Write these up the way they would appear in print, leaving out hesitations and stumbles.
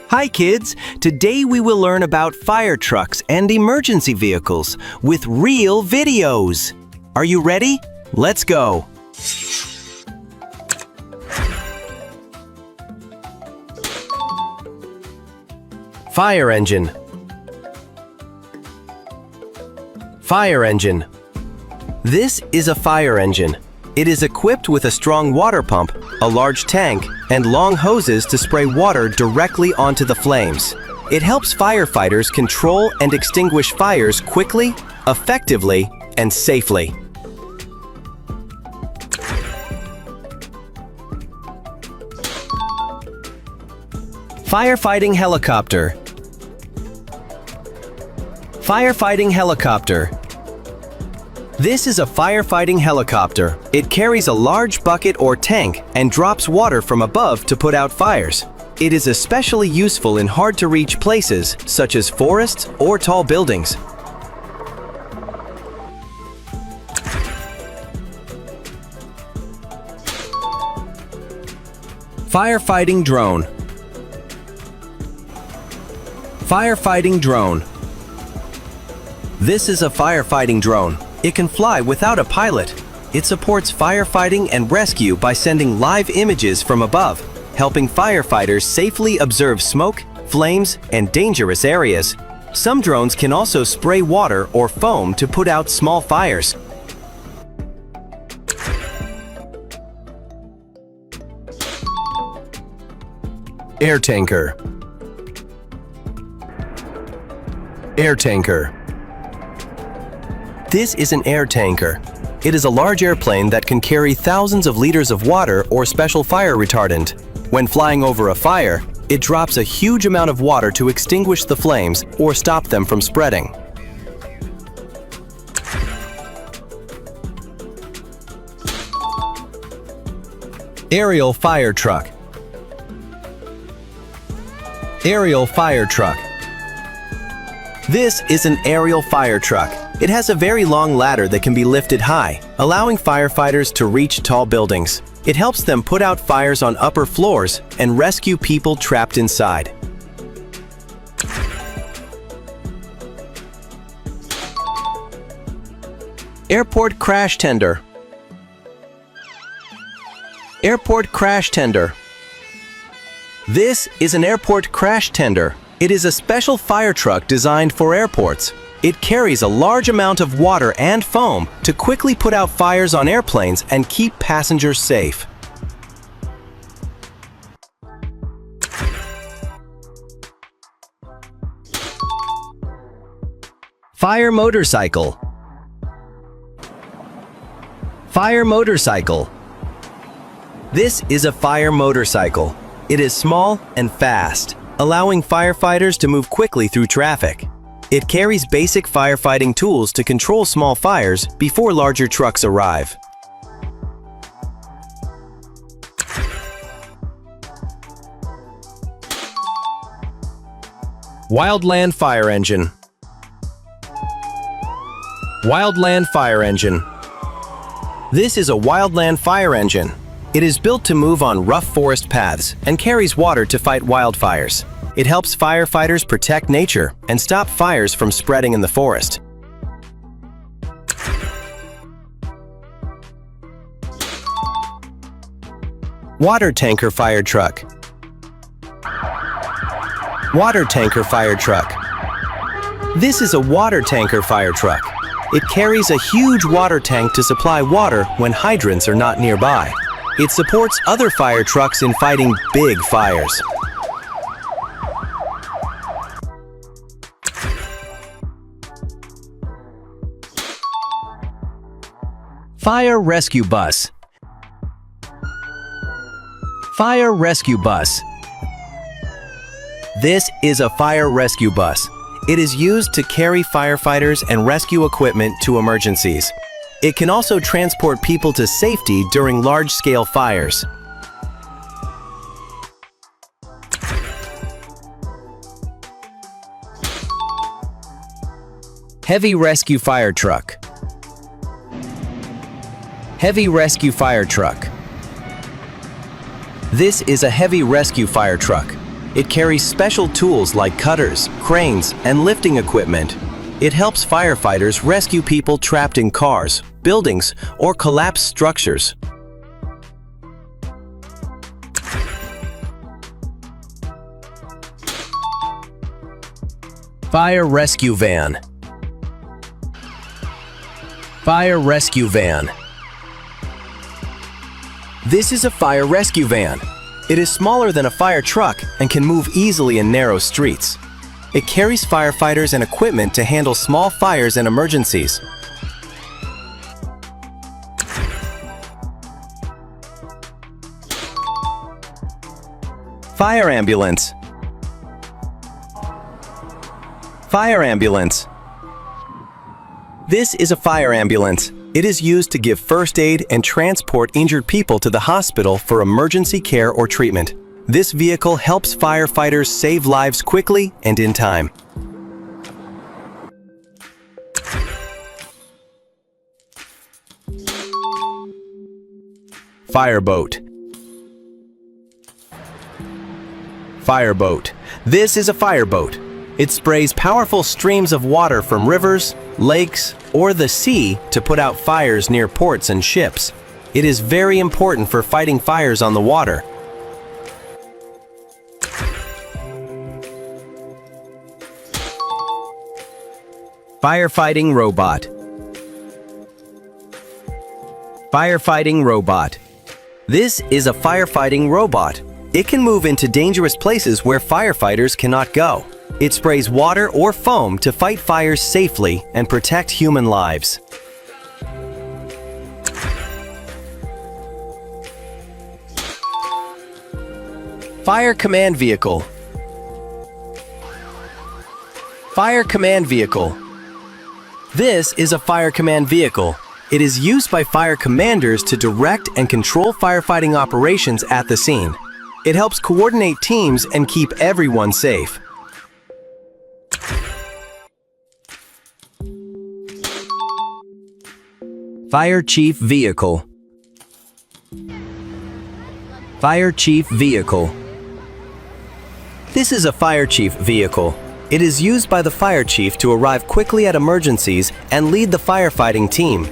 Hi kids! Today we will learn about fire trucks and emergency vehicles with real videos. Are you ready? Let's go! Fire engine. Fire engine. This is a fire engine. It is equipped with a strong water pump, a large tank, and long hoses to spray water directly onto the flames. It helps firefighters control and extinguish fires quickly, effectively, and safely. Firefighting helicopter. Firefighting helicopter. This is a firefighting helicopter. It carries a large bucket or tank and drops water from above to put out fires. It is especially useful in hard-to-reach places such as forests or tall buildings. Firefighting drone. Firefighting drone. This is a firefighting drone. It can fly without a pilot. It supports firefighting and rescue by sending live images from above, helping firefighters safely observe smoke, flames, and dangerous areas. Some drones can also spray water or foam to put out small fires. Air tanker. Air tanker. This is an air tanker. It is a large airplane that can carry thousands of liters of water or special fire retardant. When flying over a fire, it drops a huge amount of water to extinguish the flames or stop them from spreading. Aerial fire truck. Aerial fire truck. This is an aerial fire truck. It has a very long ladder that can be lifted high, allowing firefighters to reach tall buildings. It helps them put out fires on upper floors and rescue people trapped inside. Airport crash tender. Airport crash tender. This is an airport crash tender. It is a special fire truck designed for airports. It carries a large amount of water and foam to quickly put out fires on airplanes and keep passengers safe. Fire motorcycle. Fire motorcycle. This is a fire motorcycle. It is small and fast, allowing firefighters to move quickly through traffic. It carries basic firefighting tools to control small fires before larger trucks arrive. Wildland fire engine. Wildland fire engine. This is a wildland fire engine. It is built to move on rough forest paths and carries water to fight wildfires. It helps firefighters protect nature and stop fires from spreading in the forest. Water tanker fire truck. Water tanker fire truck. This is a water tanker fire truck. It carries a huge water tank to supply water when hydrants are not nearby. It supports other fire trucks in fighting big fires. Fire rescue bus. Fire rescue bus. This is a fire rescue bus. It is used to carry firefighters and rescue equipment to emergencies. It can also transport people to safety during large-scale fires. Heavy rescue fire truck. Heavy rescue fire truck. This is a heavy rescue fire truck. It carries special tools like cutters, cranes, and lifting equipment. It helps firefighters rescue people trapped in cars, buildings, or collapsed structures. Fire rescue van. Fire rescue van. This is a fire rescue van. It is smaller than a fire truck and can move easily in narrow streets. It carries firefighters and equipment to handle small fires and emergencies. Fire ambulance. Fire ambulance. This is a fire ambulance. It is used to give first aid and transport injured people to the hospital for emergency care or treatment. This vehicle helps firefighters save lives quickly and in time. Fireboat. Fireboat. This is a fireboat. It sprays powerful streams of water from rivers, lakes, or the sea to put out fires near ports and ships. It is very important for fighting fires on the water. Firefighting robot. Firefighting robot. This is a firefighting robot. It can move into dangerous places where firefighters cannot go. It sprays water or foam to fight fires safely and protect human lives. Fire command vehicle. Fire command vehicle. This is a fire command vehicle. It is used by fire commanders to direct and control firefighting operations at the scene. It helps coordinate teams and keep everyone safe. Fire chief vehicle. Fire chief vehicle. This is a fire chief vehicle. It is used by the fire chief to arrive quickly at emergencies and lead the firefighting team.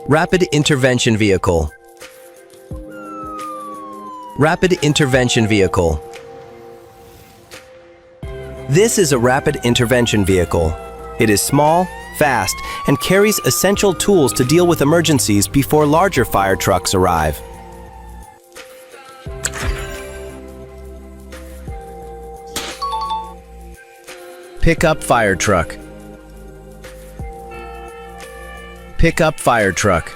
Rapid intervention vehicle. Rapid intervention vehicle. This is a rapid intervention vehicle. It is small, fast, and carries essential tools to deal with emergencies before larger fire trucks arrive. Pickup fire truck. Pickup fire truck.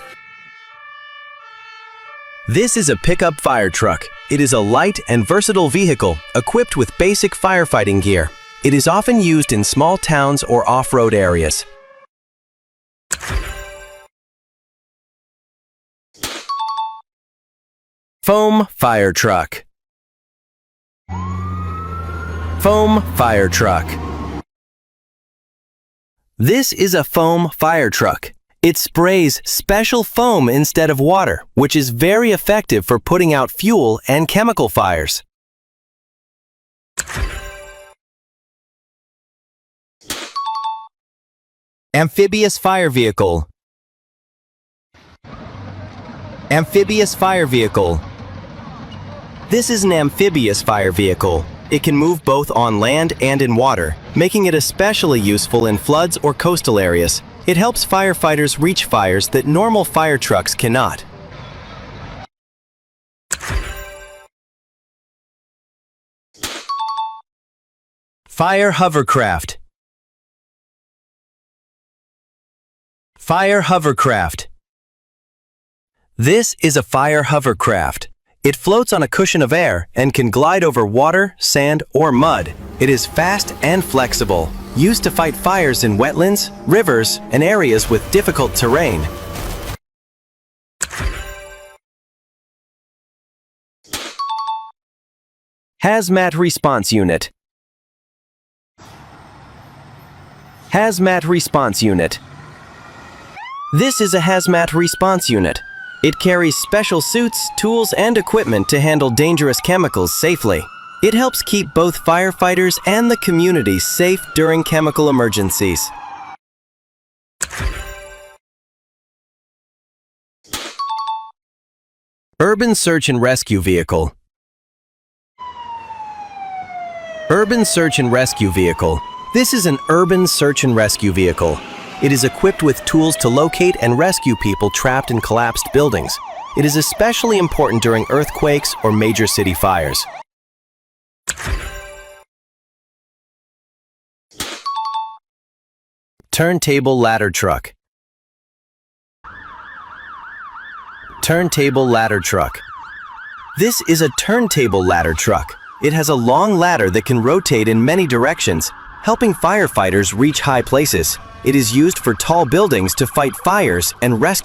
This is a pickup fire truck. It is a light and versatile vehicle equipped with basic firefighting gear. It is often used in small towns or off-road areas. Foam fire truck. Foam fire truck. This is a foam fire truck. It sprays special foam instead of water, which is very effective for putting out fuel and chemical fires. Amphibious fire vehicle. Amphibious fire vehicle. This is an amphibious fire vehicle. It can move both on land and in water, making it especially useful in floods or coastal areas. It helps firefighters reach fires that normal fire trucks cannot. Fire hovercraft. Fire hovercraft. This is a fire hovercraft. It floats on a cushion of air and can glide over water, sand, or mud. It is fast and flexible, used to fight fires in wetlands, rivers, and areas with difficult terrain. Hazmat response unit. Hazmat response unit. This is a hazmat response unit. It carries special suits, tools, and equipment to handle dangerous chemicals safely. It helps keep both firefighters and the community safe during chemical emergencies. Urban Search and Rescue Vehicle. Urban Search and Rescue Vehicle. This is an urban search and rescue vehicle. It is equipped with tools to locate and rescue people trapped in collapsed buildings. It is especially important during earthquakes or major city fires. Turntable Ladder Truck. Turntable Ladder Truck. This is a turntable ladder truck. It has a long ladder that can rotate in many directions, helping firefighters reach high places. It is used for tall buildings to fight fires and rescue